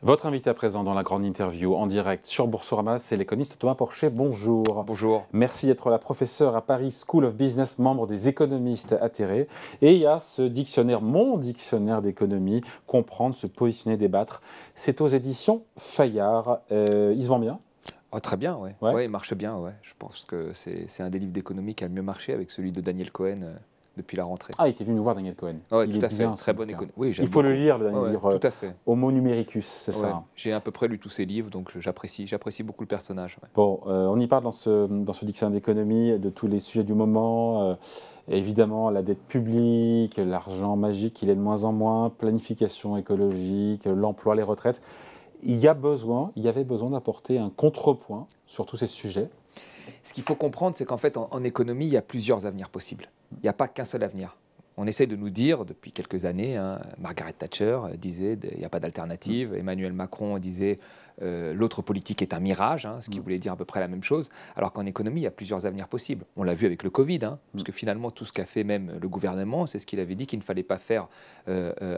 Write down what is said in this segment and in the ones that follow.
Votre invité à présent dans la grande interview en direct sur Boursorama, c'est l'économiste Thomas Porcher. Bonjour. Bonjour. Merci d'être là, professeur à Paris School of Business, membre des économistes atterrés. Et il y a ce dictionnaire, mon dictionnaire d'économie, comprendre, se positionner, débattre. C'est aux éditions Fayard. Il se vend bien? Oh, très bien, oui. Ouais. Ouais, il marche bien. Ouais. Je pense que c'est un des livres d'économie qui a le mieux marché avec celui de Daniel Cohen depuis la rentrée. Ah, il était venu nous voir, Daniel Cohen. Ouais, Il tout est à fait. bien, Très bonne économie. Oui, il faut le lire, le ouais, livre tout à fait. Homo Numericus, c'est Ouais. ça. J'ai à peu près lu tous ses livres, donc j'apprécie beaucoup le personnage. Ouais. Bon, on y parle dans ce dictionnaire d'économie de tous les sujets du moment. Évidemment, la dette publique, l'argent magique, il est de moins en moins, planification écologique, l'emploi, les retraites. Il y avait besoin d'apporter un contrepoint sur tous ces sujets. Ce qu'il faut comprendre, c'est qu'en fait, en économie, il y a plusieurs avenirs possibles. Il n'y a pas qu'un seul avenir. On essaie de nous dire depuis quelques années, Margaret Thatcher disait il n'y a pas d'alternative, Emmanuel Macron disait l'autre politique est un mirage, ce qui voulait dire à peu près la même chose, alors qu'en économie, il y a plusieurs avenirs possibles. On l'a vu avec le Covid, parce que finalement, tout ce qu'a fait même le gouvernement, c'est ce qu'il avait dit qu'il ne fallait pas faire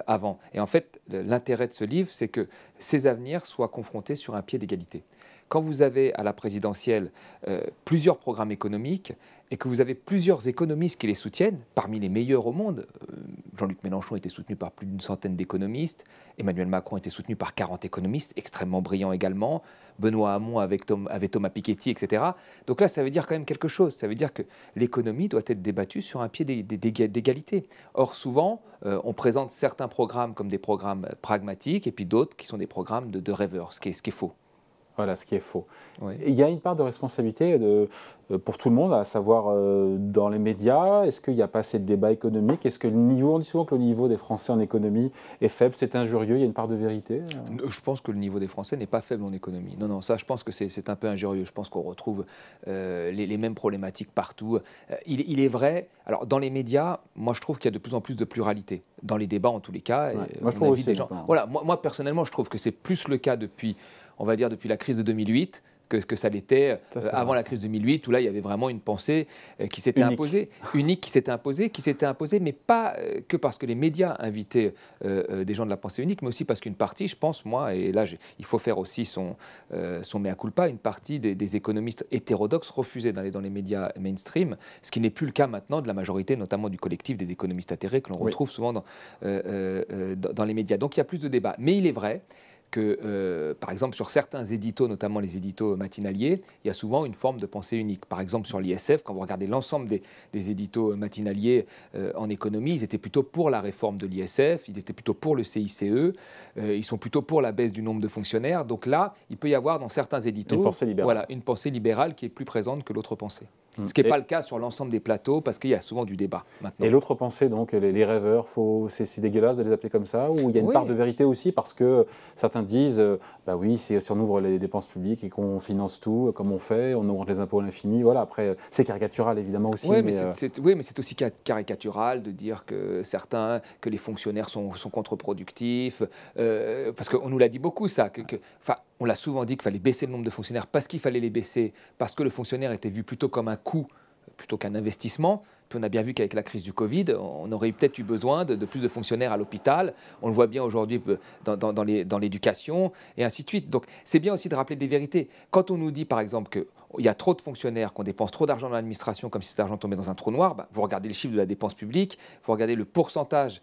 avant. Et en fait, l'intérêt de ce livre, c'est que ces avenirs soient confrontés sur un pied d'égalité. Quand vous avez à la présidentielle plusieurs programmes économiques et que vous avez plusieurs économistes qui les soutiennent, parmi les meilleurs au monde, Jean-Luc Mélenchon était soutenu par plus d'une centaine d'économistes, Emmanuel Macron était soutenu par 40 économistes, extrêmement brillants également, Benoît Hamon avec Thomas Piketty, etc. Donc là, ça veut dire quand même quelque chose. Ça veut dire que l'économie doit être débattue sur un pied d'égalité. Or, souvent, on présente certains programmes comme des programmes pragmatiques et puis d'autres qui sont des programmes de rêveurs, ce qui est faux. Voilà, ce qui est faux. Oui. Il y a une part de responsabilité pour tout le monde, à savoir dans les médias. Est-ce qu'il n'y a pas assez de débat économique? Est-ce que on dit souvent que le niveau des Français en économie est faible, c'est injurieux, il y a une part de vérité? Je pense que le niveau des Français n'est pas faible en économie. Non, ça, je pense que c'est un peu injurieux. Je pense qu'on retrouve les mêmes problématiques partout. Il est vrai, alors dans les médias, moi je trouve qu'il y a de plus en plus de pluralité. Dans les débats, en tous les cas. Ouais. Moi, je trouve aussi. Des gens. Voilà, moi, personnellement, je trouve que c'est plus le cas depuis la crise de 2008, que ça l'était avant la crise de 2008, où là, il y avait vraiment une pensée qui s'était imposée, unique qui s'était imposée, mais pas que parce que les médias invitaient des gens de la pensée unique, mais aussi parce qu'une partie, je pense, moi, et là, il faut faire aussi son mea culpa, une partie des économistes hétérodoxes refusaient d'aller dans les médias mainstream, ce qui n'est plus le cas maintenant de la majorité, notamment du collectif des économistes atterrés, que l'on retrouve souvent dans les médias. Donc, il y a plus de débats. Mais il est vrai que, par exemple, sur certains éditos, notamment les éditos matinaliers, il y a souvent une forme de pensée unique. Par exemple, sur l'ISF, quand vous regardez l'ensemble des éditos matinaliers en économie, ils étaient plutôt pour la réforme de l'ISF, ils étaient plutôt pour le CICE, ils sont plutôt pour la baisse du nombre de fonctionnaires. Donc là, il peut y avoir dans certains éditos une pensée libérale qui est plus présente que l'autre pensée. Ce qui n'est pas le cas sur l'ensemble des plateaux, parce qu'il y a souvent du débat maintenant. Et l'autre pensée, donc, les rêveurs, c'est dégueulasse de les appeler comme ça, ou il y a une part de vérité aussi, parce que certains disent, bah oui, si on ouvre les dépenses publiques et qu'on finance tout, comme on fait, on augmente les impôts à l'infini, voilà, après, c'est caricatural évidemment aussi. Oui, mais c'est aussi caricatural de dire que les fonctionnaires sont contre-productifs, parce qu'on nous l'a dit beaucoup ça, on l'a souvent dit qu'il fallait baisser le nombre de fonctionnaires parce qu'il fallait les baisser, parce que le fonctionnaire était vu plutôt comme un coût plutôt qu'un investissement. Puis on a bien vu qu'avec la crise du Covid, on aurait peut-être eu besoin de plus de fonctionnaires à l'hôpital. On le voit bien aujourd'hui dans l'éducation, et ainsi de suite. Donc c'est bien aussi de rappeler des vérités. Quand on nous dit par exemple qu'il y a trop de fonctionnaires, qu'on dépense trop d'argent dans l'administration comme si cet argent tombait dans un trou noir, vous regardez le chiffre de la dépense publique, vous regardez le pourcentage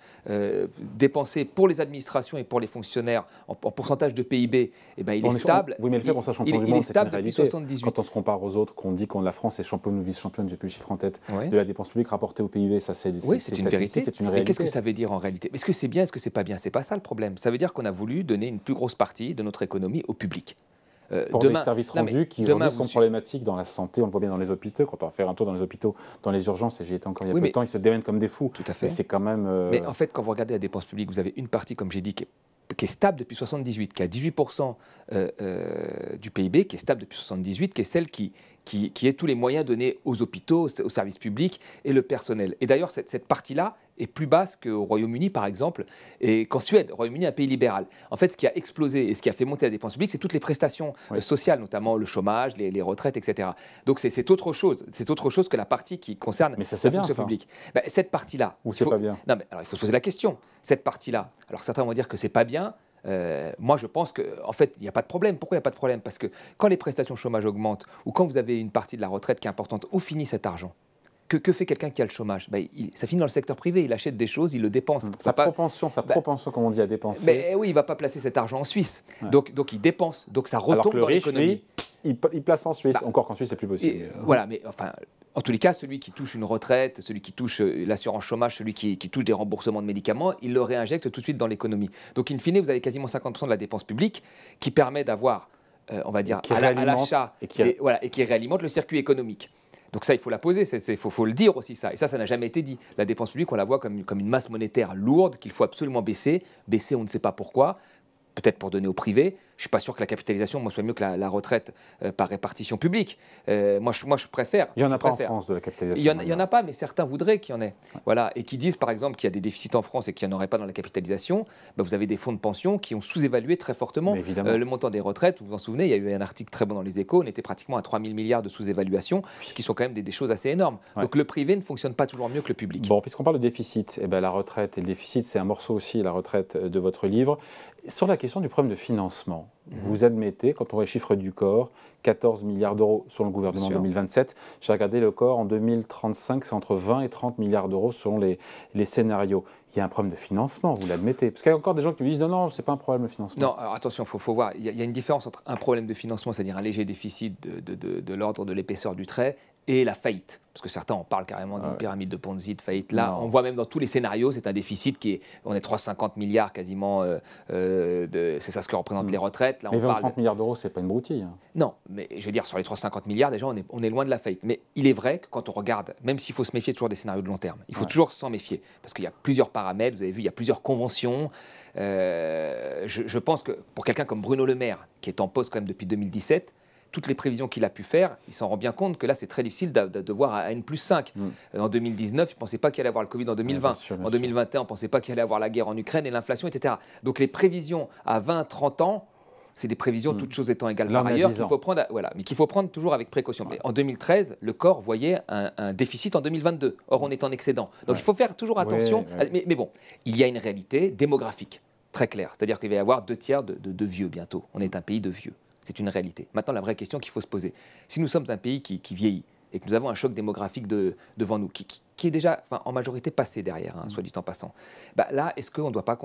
dépensé pour les administrations et pour les fonctionnaires en pourcentage de PIB, il est stable. Oui, mais le fait qu'on soit champion du monde, c'est une depuis réalité. 78. Quand on se compare aux autres, qu'on dit que la France est championne ou vice-championne, j'ai plus le chiffre en tête, de la dépense publique rapportée au PIB, ça c'est une vérité. Mais qu'est-ce que ça veut dire en réalité? Est-ce que c'est bien, est-ce que c'est pas bien? C'est pas ça le problème. Ça veut dire qu'on a voulu donner une plus grosse partie de notre économie au public. Pour des services rendus qui aujourd'hui sont problématiques dans la santé, on le voit bien dans les hôpitaux, quand on va faire un tour dans les hôpitaux, dans les urgences, et j'y étais encore il y a peu de temps, ils se démènent comme des fous. Tout à fait. C'est quand même... Mais en fait, quand vous regardez la dépense publique, vous avez une partie, comme j'ai dit, qui est stable depuis 78, qui a 18% du PIB, qui est stable depuis 78, qui est celle qui est tous les moyens donnés aux hôpitaux, aux services publics et le personnel. Et d'ailleurs, cette partie-là est plus basse qu'au Royaume-Uni, par exemple, et qu'en Suède. Le Royaume-Uni est un pays libéral. En fait, ce qui a explosé et ce qui a fait monter la dépense publique, c'est toutes les prestations sociales, notamment le chômage, les retraites, etc. Donc c'est autre chose. C'est autre chose que la partie qui concerne la fonction publique. Cette partie-là... Ou c'est pas bien? Non, mais alors il faut se poser la question. Cette partie-là, alors certains vont dire que c'est pas bien. Moi, je pense qu'en fait, il n'y a pas de problème. Pourquoi il n'y a pas de problème? Parce que quand les prestations chômage augmentent ou quand vous avez une partie de la retraite qui est importante, où finit cet argent? Que fait quelqu'un qui a le chômage? Ça finit dans le secteur privé, il achète des choses, il le dépense. Sa propension, comme on dit, à dépenser. Oui, il ne va pas placer cet argent en Suisse. Ouais. Donc il dépense, donc ça retombe dans l'économie. Il place en Suisse, encore qu'en Suisse, c'est plus possible. Voilà, mais enfin, en tous les cas, celui qui touche une retraite, celui qui touche l'assurance chômage, celui qui touche des remboursements de médicaments, il le réinjecte tout de suite dans l'économie. Donc in fine, vous avez quasiment 50% de la dépense publique qui permet d'avoir, on va dire, à l'achat, et qui réalimente le circuit économique. Donc ça, il faut la poser, il faut le dire aussi ça. Et ça n'a jamais été dit. La dépense publique, on la voit comme une masse monétaire lourde qu'il faut absolument baisser. Baisser, on ne sait pas pourquoi. Peut-être pour donner au privé. Je ne suis pas sûr que la capitalisation soit mieux que la retraite par répartition publique. Moi, je préfère. Il n'y en a pas en France de la capitalisation. Il n'y en a pas, mais certains voudraient qu'il y en ait. Ouais. Voilà. Et qui disent, par exemple, qu'il y a des déficits en France et qu'il n'y en aurait pas dans la capitalisation. Vous avez des fonds de pension qui ont sous-évalué très fortement le montant des retraites. Vous vous en souvenez, il y a eu un article très bon dans Les Échos. On était pratiquement à 3 000 milliards de sous-évaluation, ce qui sont quand même des choses assez énormes. Ouais. Donc le privé ne fonctionne pas toujours mieux que le public. Bon, puisqu'on parle de déficit, la retraite et le déficit, c'est un morceau aussi, la retraite, de votre livre. Sur la question du problème de financement, vous admettez, quand on voit les chiffres du corps, 14 milliards d'euros selon le gouvernement en 2027. J'ai regardé le corps en 2035, c'est entre 20 et 30 milliards d'euros selon les scénarios. Il y a un problème de financement, vous l'admettez. Parce qu'il y a encore des gens qui me disent non, ce n'est pas un problème de financement. Non, alors attention, il faut voir. Il y a une différence entre un problème de financement, c'est-à-dire un léger déficit de l'ordre de l'épaisseur du trait, et la faillite. Parce que certains en parlent carrément d'une pyramide de Ponzi, de faillite. Là, on voit même dans tous les scénarios, c'est un déficit on est 350 milliards quasiment, c'est ça ce que représentent les retraites. Là, mais 30 milliards d'euros, c'est pas une broutille. Non, mais je veux dire, sur les 350 milliards, déjà, on est loin de la faillite. Mais il est vrai que quand on regarde, même s'il faut se méfier toujours des scénarios de long terme, il faut toujours s'en méfier. Parce qu'il y a plusieurs paramètres, vous avez vu, il y a plusieurs conventions. Je pense que pour quelqu'un comme Bruno Le Maire, qui est en poste quand même depuis 2017, toutes les prévisions qu'il a pu faire, il s'en rend bien compte que là, c'est très difficile de voir à N+5. En 2019, il ne pensait pas qu'il allait avoir le Covid en 2020. Bien sûr. En 2021, on ne pensait pas qu'il allait avoir la guerre en Ukraine et l'inflation, etc. Donc les prévisions à 20, 30 ans, c'est des prévisions, toutes choses étant égales par ailleurs, mais qu'il faut prendre toujours avec précaution. Mais en 2013, le corps voyait un déficit en 2022. Or, on est en excédent. Donc il faut faire toujours attention. Mais bon, il y a une réalité démographique, très claire. C'est-à-dire qu'il va y avoir 2 tiers de vieux bientôt. On est un pays de vieux. C'est une réalité. Maintenant, la vraie question qu'il faut se poser, si nous sommes un pays qui vieillit et que nous avons un choc démographique devant nous, qui est déjà en majorité passé derrière, soit dit en passant, là, est-ce qu'on ne doit pas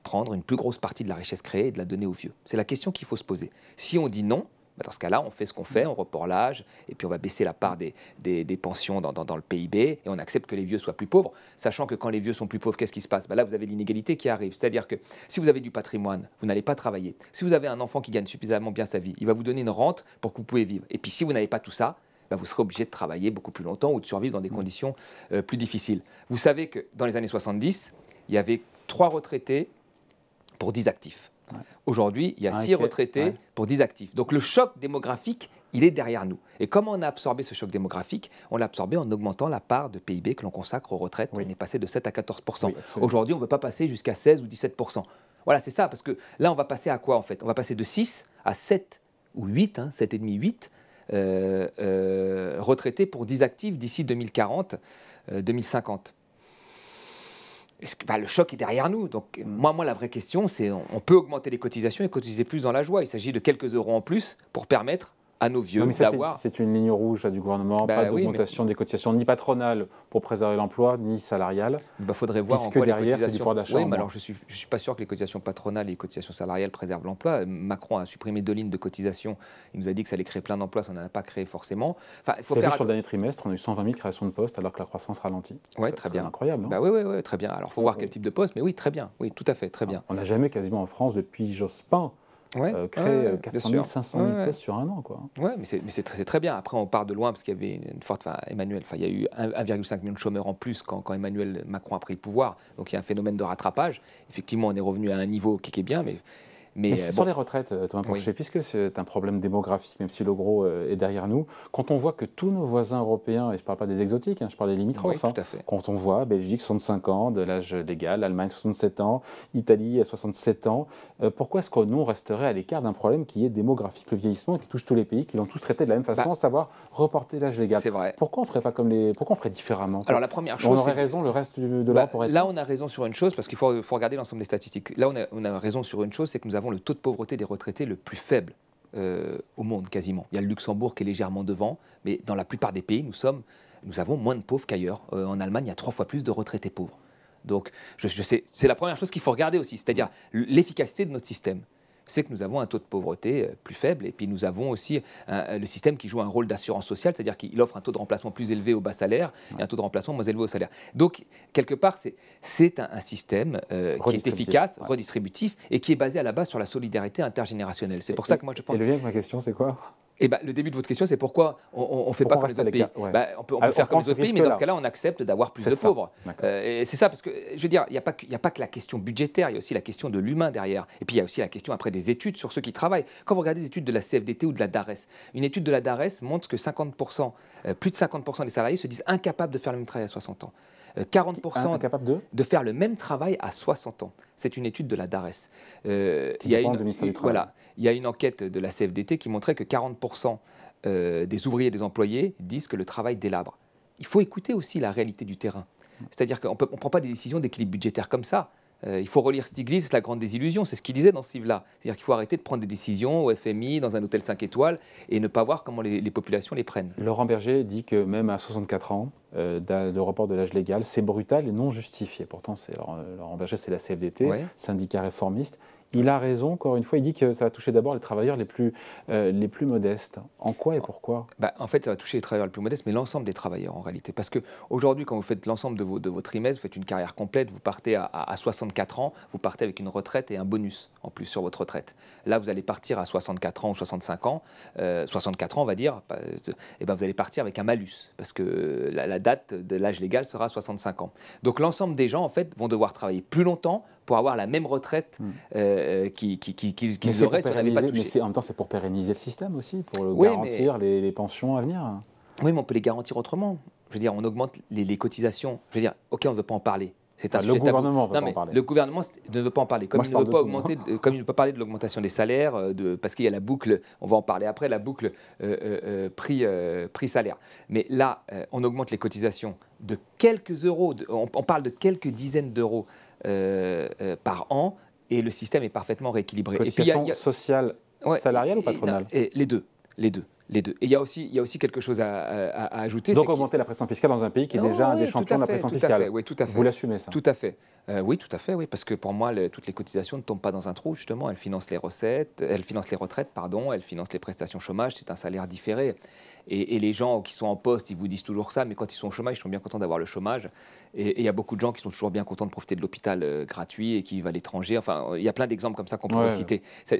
prendre une plus grosse partie de la richesse créée et de la donner aux vieux? C'est la question qu'il faut se poser. Si on dit non, dans ce cas-là, on fait ce qu'on fait, on reporte l'âge, et puis on va baisser la part des pensions dans le PIB, et on accepte que les vieux soient plus pauvres, sachant que quand les vieux sont plus pauvres, qu'est-ce qui se passe? Là, vous avez l'inégalité qui arrive. C'est-à-dire que si vous avez du patrimoine, vous n'allez pas travailler. Si vous avez un enfant qui gagne suffisamment bien sa vie, il va vous donner une rente pour que vous puissiez vivre. Et puis si vous n'avez pas tout ça, vous serez obligé de travailler beaucoup plus longtemps ou de survivre dans des conditions plus difficiles. Vous savez que dans les années 70, il y avait 3 retraités pour 10 actifs. Aujourd'hui, il y a 6 retraités pour 10 actifs. Donc le choc démographique, il est derrière nous. Et comment on a absorbé ce choc démographique? On l'a absorbé en augmentant la part de PIB que l'on consacre aux retraites. On est passé de 7 à 14%. Aujourd'hui, on ne veut pas passer jusqu'à 16 ou 17%. Voilà, c'est ça, parce que là, on va passer à quoi en fait? On va passer de 6 à 7 ou 8, 7,5, 8 retraités pour 10 actifs d'ici 2040, 2050. Le choc est derrière nous. Donc, moi, la vraie question, c'est on peut augmenter les cotisations et cotiser plus dans la joie. Il s'agit de quelques euros en plus pour permettre à nos vieux d'avoir... C'est une ligne rouge du gouvernement, pas d'augmentation des cotisations ni patronales pour préserver l'emploi, ni salariales. Il faudrait voir en quoi derrière, les cotisations... c'est du pouvoir d'achat. Oui, mais alors je suis pas sûr que les cotisations patronales et les cotisations salariales préservent l'emploi. Macron a supprimé 2 lignes de cotisation. Il nous a dit que ça allait créer plein d'emplois, ça n'en a pas créé forcément. Enfin, il faut faire sur le dernier trimestre, on a eu 120 000 créations de postes alors que la croissance ralentit. Oui, très bien. Incroyable. Oui, très bien. Alors, il faut voir quel type de poste, mais oui, très bien. Oui, tout à fait, très bien. On n'a jamais quasiment en France, depuis Jospin, créé 400 000, 500 000 postes sur un an. Oui, mais c'est très bien. Après, on part de loin parce qu'il y avait une forte... il y a eu 1,5 million de chômeurs en plus quand Emmanuel Macron a pris le pouvoir. Donc, il y a un phénomène de rattrapage. Effectivement, on est revenu à un niveau qui est bien, mais Mais sur les retraites, Thomas Porcher, puisque c'est un problème démographique, même si le gros est derrière nous, quand on voit que tous nos voisins européens, et je ne parle pas des exotiques, je parle des limitrophes, tout à fait. Quand on voit Belgique 65 ans de l'âge légal, Allemagne 67 ans, Italie 67 ans, pourquoi est-ce que nous on resterait à l'écart d'un problème qui est démographique, le vieillissement, qui touche tous les pays, qui l'ont tous traité de la même façon, à savoir reporter l'âge légal? C'est vrai. Pourquoi on ferait pas pourquoi on ferait différemment? Alors la première chose, on aurait raison, le reste de l'Europe aurait. Là, on a raison sur une chose, parce qu'il faut regarder l'ensemble des statistiques. Là, on a raison sur une chose, c'est que nous avons le taux de pauvreté des retraités le plus faible au monde, quasiment. Il y a le Luxembourg qui est légèrement devant, mais dans la plupart des pays, nous avons moins de pauvres qu'ailleurs. En Allemagne, il y a 3 fois plus de retraités pauvres. Donc, c'est la première chose qu'il faut regarder aussi, c'est-à-dire l'efficacité de notre système. C'est que nous avons un taux de pauvreté plus faible, et puis nous avons aussi le système qui joue un rôle d'assurance sociale, c'est-à-dire qu'il offre un taux de remplacement plus élevé au bas salaire et un taux de remplacement moins élevé au salaire. Donc, quelque part, c'est un système qui est efficace, redistributif, et qui est basé à la base sur la solidarité intergénérationnelle. C'est pour ça que moi je pense... Et le lien avec ma question, c'est quoi? Le début de votre question, c'est pourquoi on ne fait pas comme les autres pays. On peut faire comme les autres pays, mais dans ce cas-là, on accepte d'avoir plus de pauvres. Et c'est ça, parce que, je veux dire, il n'y a pas que la question budgétaire, il y a aussi la question de l'humain derrière. Et puis, il y a aussi la question, après, des études sur ceux qui travaillent. Quand vous regardez des études de la CFDT ou de la DARES, une étude de la DARES montre que plus de 50% des salariés se disent incapables de faire le même travail à 60 ans. 40% incapables de faire le même travail à 60 ans. C'est une étude de la DARES. Il y a une enquête de la CFDT qui montrait que 40% des ouvriers et des employés disent que le travail délabre. Il faut écouter aussi la réalité du terrain. C'est-à-dire qu'on ne prend pas des décisions d'équilibre budgétaire comme ça. Il faut relire Stiglitz, La Grande Désillusion, c'est ce qu'il disait dans ce livre-là. C'est-à-dire qu'il faut arrêter de prendre des décisions au FMI, dans un hôtel 5 étoiles, et ne pas voir comment les populations les prennent. Laurent Berger dit que même à 64 ans, le report de l'âge légal, c'est brutal et non justifié. Pourtant, Laurent Berger, c'est la CFDT, syndicat réformiste. Il a raison, encore une fois, il dit que ça va toucher d'abord les travailleurs les plus modestes. En quoi et pourquoi? En fait, ça va toucher les travailleurs les plus modestes, mais l'ensemble des travailleurs en réalité. Parce qu'aujourd'hui, quand vous faites l'ensemble de votre trimestre, vous faites une carrière complète, vous partez à 64 ans, vous partez avec une retraite et un bonus en plus sur votre retraite. Là, vous allez partir à 64 ans ou 65 ans, 64 ans on va dire, et vous allez partir avec un malus, parce que la date de l'âge légal sera 65 ans. Donc l'ensemble des gens, en fait, vont devoir travailler plus longtemps pour avoir la même retraite qu'ils auraient si on n'avait pas touché. Mais en même temps, c'est pour pérenniser le système aussi, pour garantir les pensions à venir. Oui, mais on peut les garantir autrement. Je veux dire, on augmente les cotisations. Je veux dire, OK, on ne veut pas en parler. Le gouvernement ne veut pas en parler. Le gouvernement ne veut pas en parler. Comme il ne veut pas augmenter, comme il ne peut parler de l'augmentation des salaires, parce qu'il y a la boucle, on va en parler après, la boucle prix-salaire. Mais là, on augmente les cotisations de quelques euros, on parle de quelques dizaines d'euros par an, et le système est parfaitement rééquilibré. Cotisation sociale, salariale ou patronale? Les deux. Et il y a aussi quelque chose à ajouter. Donc augmenter la pression fiscale dans un pays qui est déjà un des champions de la pression fiscale. Oui, tout à fait. Vous l'assumez ça? Tout à fait. Oui, tout à fait, oui, parce que pour moi, toutes les cotisations ne tombent pas dans un trou, justement. Elles financent les retraites, elles financent les prestations chômage, c'est un salaire différé. Et les gens qui sont en poste, ils vous disent toujours ça, mais quand ils sont au chômage, ils sont bien contents d'avoir le chômage. Et il y a beaucoup de gens qui sont toujours bien contents de profiter de l'hôpital gratuit et qui vivent à l'étranger. Enfin, il y a plein d'exemples comme ça qu'on pourrait citer. C'est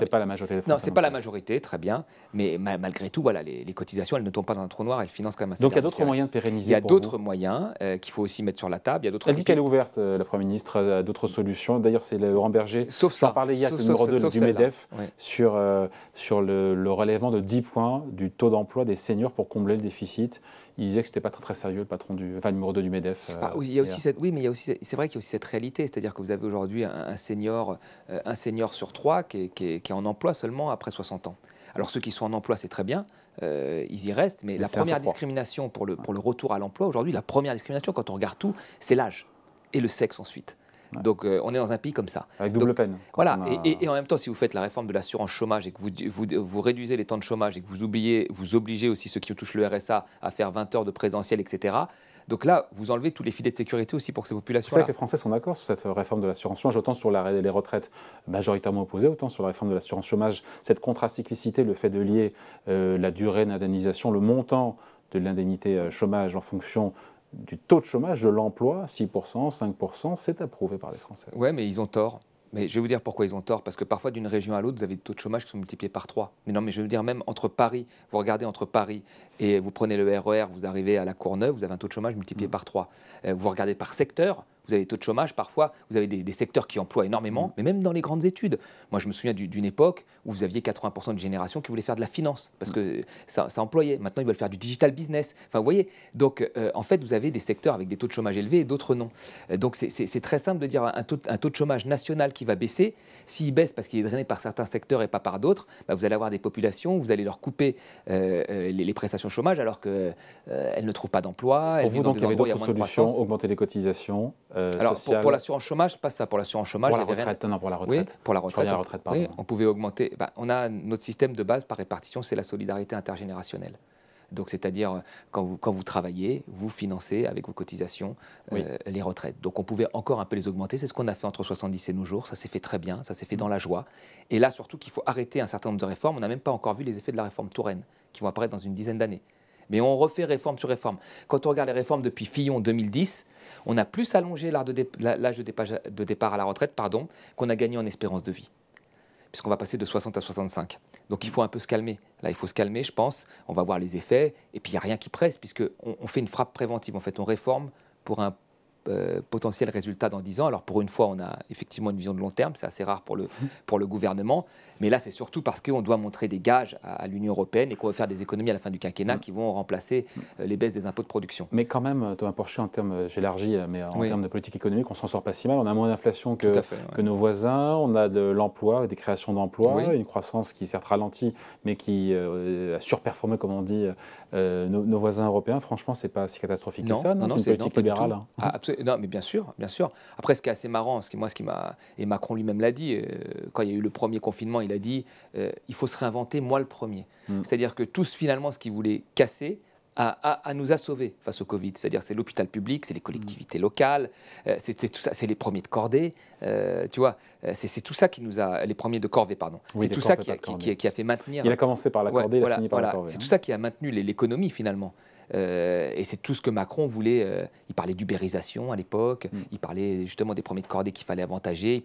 pas la majorité des Français. Non, c'est pas la majorité, très bien. Mais malgré tout, voilà, les cotisations, elles ne tombent pas dans un trou noir, elles financent quand même un salaire. Donc il y a d'autres moyens de pérenniser. Il y a d'autres moyens qu'il faut aussi mettre sur la table. Elle dit qu'elle est ouverte, la Première ministre, à d'autres solutions. D'ailleurs, c'est Laurent Berger. Sauf ça. On parlait hier avec le numéro 2 du MEDEF sur le relèvement de 10 points du taux d'emploi des seniors pour combler le déficit. Il disait que c'était pas très sérieux, le patron numéro 2 du MEDEF. Oui, il y a aussi c'est vrai qu'il y a aussi cette réalité, c'est-à-dire que vous avez aujourd'hui un senior sur 3 qui est en emploi seulement après 60 ans. Alors ceux qui sont en emploi, c'est très bien, ils y restent, mais la première discrimination pour le retour à l'emploi, aujourd'hui, la première discrimination, quand on regarde tout, c'est l'âge et le sexe ensuite. Ouais. Donc on est dans un pays comme ça. Avec double peine. Voilà, et en même temps, si vous faites la réforme de l'assurance chômage et que vous réduisez les temps de chômage et que vous obligez aussi ceux qui touchent le RSA à faire 20 heures de présentiel, etc., donc là, vous enlevez tous les filets de sécurité aussi pour ces populations-là. C'est vrai que les Français sont d'accord sur cette réforme de l'assurance chômage, autant sur les retraites majoritairement opposées, autant sur la réforme de l'assurance chômage. Cette contracyclicité, le fait de lier la durée d'indemnisation, le montant de l'indemnité chômage en fonction du taux de chômage, de l'emploi, 6%, 5%, c'est approuvé par les Français. Oui, mais ils ont tort. Mais je vais vous dire pourquoi ils ont tort. Parce que parfois, d'une région à l'autre, vous avez des taux de chômage qui sont multipliés par 3. Mais non, mais je veux dire, même entre Paris, vous regardez entre Paris et vous prenez le RER, vous arrivez à la Courneuve, vous avez un taux de chômage multiplié par 3. Vous regardez par secteur, Vous avez des taux de chômage, parfois, vous avez des secteurs qui emploient énormément, mais même dans les grandes études. Moi, je me souviens d'une époque où vous aviez 80% de génération qui voulait faire de la finance, parce que ça employait. Maintenant, ils veulent faire du digital business. Enfin, vous voyez, donc en fait, vous avez des secteurs avec des taux de chômage élevés et d'autres non. Donc, c'est très simple de dire un taux de chômage national qui va baisser. S'il baisse parce qu'il est drainé par certains secteurs et pas par d'autres, vous allez avoir des populations, vous allez leur couper les prestations chômage alors qu'elles ne trouvent pas d'emploi. Pour vous, donc, il y avait d'autres solutions, augmenter les cotisations alors, pour l'assurance chômage, pas ça. Pour l'assurance chômage, pour la retraite, non, pour la retraite. Oui, pour la retraite, pardon. Oui, on pouvait augmenter. On a notre système de base par répartition, c'est la solidarité intergénérationnelle. Donc, c'est-à-dire, quand vous travaillez, vous financez avec vos cotisations les retraites. Donc, on pouvait encore un peu les augmenter. C'est ce qu'on a fait entre 70 et nos jours. Ça s'est fait très bien, ça s'est fait dans la joie. Et là, surtout qu'il faut arrêter un certain nombre de réformes. On n'a même pas encore vu les effets de la réforme Touraine, qui vont apparaître dans une dizaine d'années. Mais on refait réforme sur réforme. Quand on regarde les réformes depuis Fillon 2010, on a plus allongé l'âge de départ à la retraite qu'on a gagné en espérance de vie, puisqu'on va passer de 60 à 65. Donc il faut un peu se calmer. Là, il faut se calmer, je pense. On va voir les effets. Et puis, il n'y a rien qui presse, puisqu'on fait une frappe préventive. En fait, on réforme pour un potentiel résultat dans 10 ans. Alors, pour une fois, on a effectivement une vision de long terme. C'est assez rare pour le gouvernement. Mais là, c'est surtout parce qu'on doit montrer des gages à l'Union européenne et qu'on va faire des économies à la fin du quinquennat qui vont remplacer les baisses des impôts de production. Mais quand même, Thomas Porcher, j'élargis, mais en termes de politique économique, on s'en sort pas si mal. On a moins d'inflation que nos voisins. On a de l'emploi, des créations d'emplois, une croissance qui certes ralentit, mais qui a surperformé, comme on dit, nos voisins européens. Franchement, c'est pas si catastrophique que ça. Non, c'est une politique libérale. Non, mais bien sûr, bien sûr. Après, ce qui est assez marrant, et Macron lui-même l'a dit, quand il y a eu le premier confinement, il a dit il faut se réinventer, moi le premier. C'est-à-dire que tous, finalement, ce qu'ils voulaient casser, nous a sauvés face au Covid. C'est-à-dire c'est l'hôpital public, c'est les collectivités locales, c'est tout ça, c'est les premiers de cordée, tu vois, c'est tout ça qui nous a, les premiers de corvée, pardon. C'est tout ça qui a fait maintenir. Il a commencé par la cordée, il a fini par la corvée. C'est tout ça qui a maintenu l'économie finalement. Et c'est tout ce que Macron voulait. Il parlait d'ubérisation à l'époque, il parlait justement des premiers de cordée qu'il fallait avantager,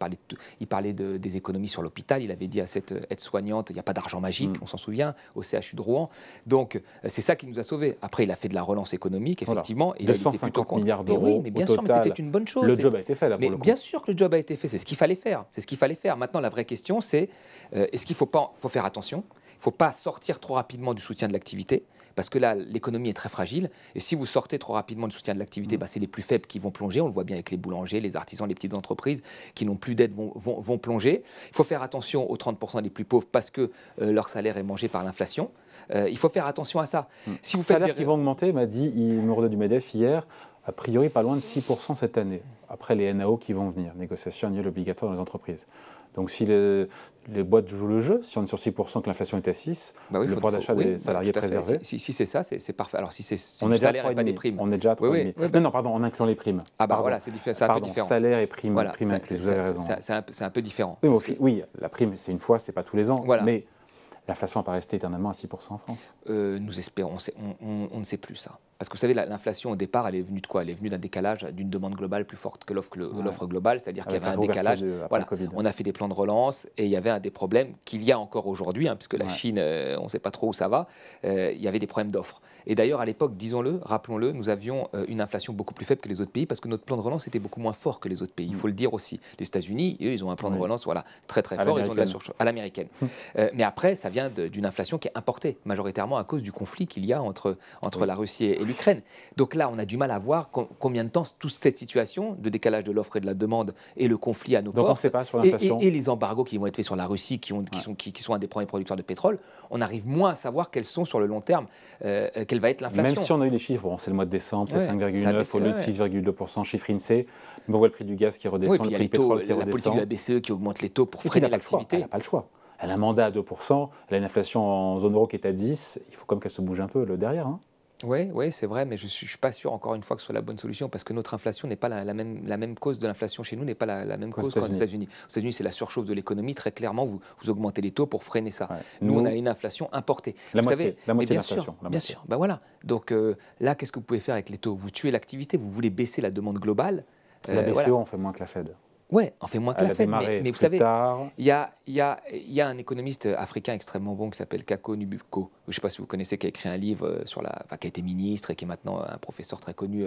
il parlait des économies sur l'hôpital, il avait dit à cette aide-soignante, il n'y a pas d'argent magique, on s'en souvient, au CHU de Rouen. Donc c'est ça qui nous a sauvés. Après, il a fait de la relance économique, effectivement. Voilà. 250 milliards d'euros. Oui, mais bien sûr, mais c'était une bonne chose. Le job a été fait là pour le coup. Bien sûr que le job a été fait, c'est ce qu'il fallait faire. C'est ce qu'il fallait faire. Maintenant, la vraie question, c'est est-ce qu'il faut faire attention? Il ne faut pas sortir trop rapidement du soutien de l'activité, parce que là, l'économie est très fragile. Et si vous sortez trop rapidement du soutien de l'activité, c'est les plus faibles qui vont plonger. On le voit bien avec les boulangers, les artisans, les petites entreprises qui n'ont plus d'aide vont plonger. Il faut faire attention aux 30% les plus pauvres parce que leur salaire est mangé par l'inflation. Il faut faire attention à ça. Si vous salaires qui vont augmenter, m'a dit Mourad du MEDEF hier, a priori pas loin de 6% cette année, après les NAO qui vont venir, négociations annuelles obligatoires dans les entreprises. Donc si les boîtes jouent le jeu, si on est sur 6%, que l'inflation est à 6%, le pouvoir d'achat des salariés est préservé. Si c'est ça, c'est parfait. Alors si on le est salaire et pas des primes. On est déjà à 3,5. Non, pardon, en incluant les primes. Voilà, c'est un peu différent. Salaire et primes, voilà, vous avez raison. C'est un peu différent. Oui, la prime, c'est une fois, c'est pas tous les ans. Voilà. Mais l'inflation n'a pas resté éternellement à 6% en France. Nous espérons, on ne sait plus ça. Parce que vous savez, l'inflation au départ, elle est venue de quoi? Elle est venue d'un décalage, d'une demande globale plus forte que l'offre globale, c'est-à-dire qu'il y avait un décalage. Voilà. On a fait des plans de relance et il y avait un des problèmes qu'il y a encore aujourd'hui, puisque la Chine, on ne sait pas trop où ça va, il y avait des problèmes d'offres. Et d'ailleurs, à l'époque, disons-le, rappelons-le, nous avions une inflation beaucoup plus faible que les autres pays parce que notre plan de relance était beaucoup moins fort que les autres pays. Il faut le dire aussi. Les États-Unis, eux, ils ont un plan de relance très très fort, ils ont de la surcharge à l'américaine. Mais après, ça vient d'une inflation qui est importée, majoritairement à cause du conflit qu'il y a entre la Russie et l'Ukraine. Donc là, on a du mal à voir combien de temps toute cette situation de décalage de l'offre et de la demande et le conflit à nos ports, on sait pas sur l'inflation. Et les embargos qui vont être faits sur la Russie, qui sont un des premiers producteurs de pétrole, on arrive moins à savoir quelles sont sur le long terme, quelle va être l'inflation. Même si on a eu les chiffres, c'est le mois de décembre, c'est 5,9 au lieu de 6,2%, chiffre INSEE, on voit le prix du gaz qui redescend, le prix du pétrole qui redescend. La politique de la BCE qui augmente les taux pour freiner l'activité. Elle n'a pas le choix. Elle a un mandat à 2%, elle a une inflation en zone euro qui est à 10%, il faut comme qu'elle se bouge un peu derrière. Oui, c'est vrai, mais je ne suis pas sûr, encore une fois, que ce soit la bonne solution, parce que notre inflation n'est pas la même cause de l'inflation chez nous, n'est pas la même cause qu'aux États-Unis. Aux États-Unis, c'est la surchauffe de l'économie, très clairement, vous augmentez les taux pour freiner ça. Ouais. Nous, on a une inflation importée. La moitié de l'inflation. Bien sûr, voilà. Donc là, qu'est-ce que vous pouvez faire avec les taux? Vous tuez l'activité, vous voulez baisser la demande globale. La BCE en fait moins que la Fed. Oui, on fait moins que la Fed, mais vous savez, il y a un économiste africain extrêmement bon qui s'appelle Kako Nubuko. je ne sais pas si vous connaissez, qui a écrit un livre qui a été ministre et qui est maintenant un professeur très connu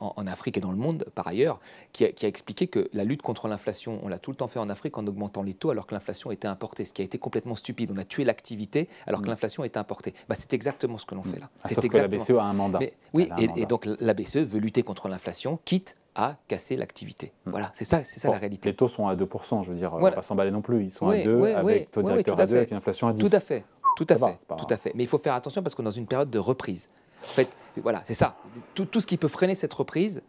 en Afrique et dans le monde par ailleurs, qui a expliqué que la lutte contre l'inflation, on l'a tout le temps fait en Afrique en augmentant les taux alors que l'inflation était importée, ce qui a été complètement stupide. On a tué l'activité alors que l'inflation était importée. Bah, c'est exactement ce que l'on fait là. Sauf que la BCE a un mandat. Oui, et donc la BCE veut lutter contre l'inflation, quitte à casser l'activité. Voilà, c'est ça la réalité. Les taux sont à 2%, je veux dire, on ne va pas s'emballer non plus. Ils sont à 2, avec taux directeur à 2, avec une inflation à 10. Tout à fait, tout à fait. Mais il faut faire attention parce qu'on est dans une période de reprise. En fait, voilà, c'est ça. Tout ce qui peut freiner cette reprise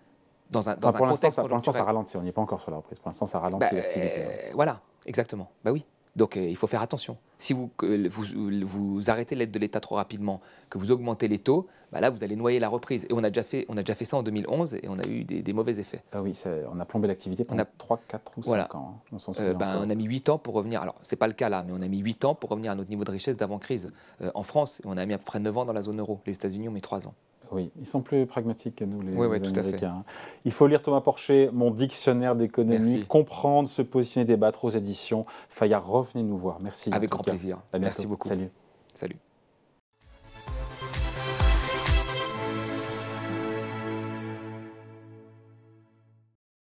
dans un contexte conjoncturel. Pour l'instant, ça ralentit. On n'est pas encore sur la reprise. Pour l'instant, ça ralentit l'activité. Voilà, exactement. Bah oui. Donc il faut faire attention. Si vous arrêtez l'aide de l'État trop rapidement, que vous augmentez les taux, bah là vous allez noyer la reprise. Et on a déjà fait ça en 2011 et on a eu des mauvais effets. Ah oui, on a plombé l'activité pendant 3, 4 ou 5 ans. Hein. On a mis 8 ans pour revenir. Alors ce n'est pas le cas là, mais on a mis 8 ans pour revenir à notre niveau de richesse d'avant-crise. En France, on a mis à peu près 9 ans dans la zone euro. Les États-Unis ont mis 3 ans. Oui, ils sont plus pragmatiques que nous, les tout Américains. Il faut lire Thomas Porcher, Mon dictionnaire d'économie, comprendre, se positionner, débattre aux éditions Fayard. Revenez nous voir. Merci. Avec grand plaisir. À bientôt. Merci beaucoup. Salut. Salut.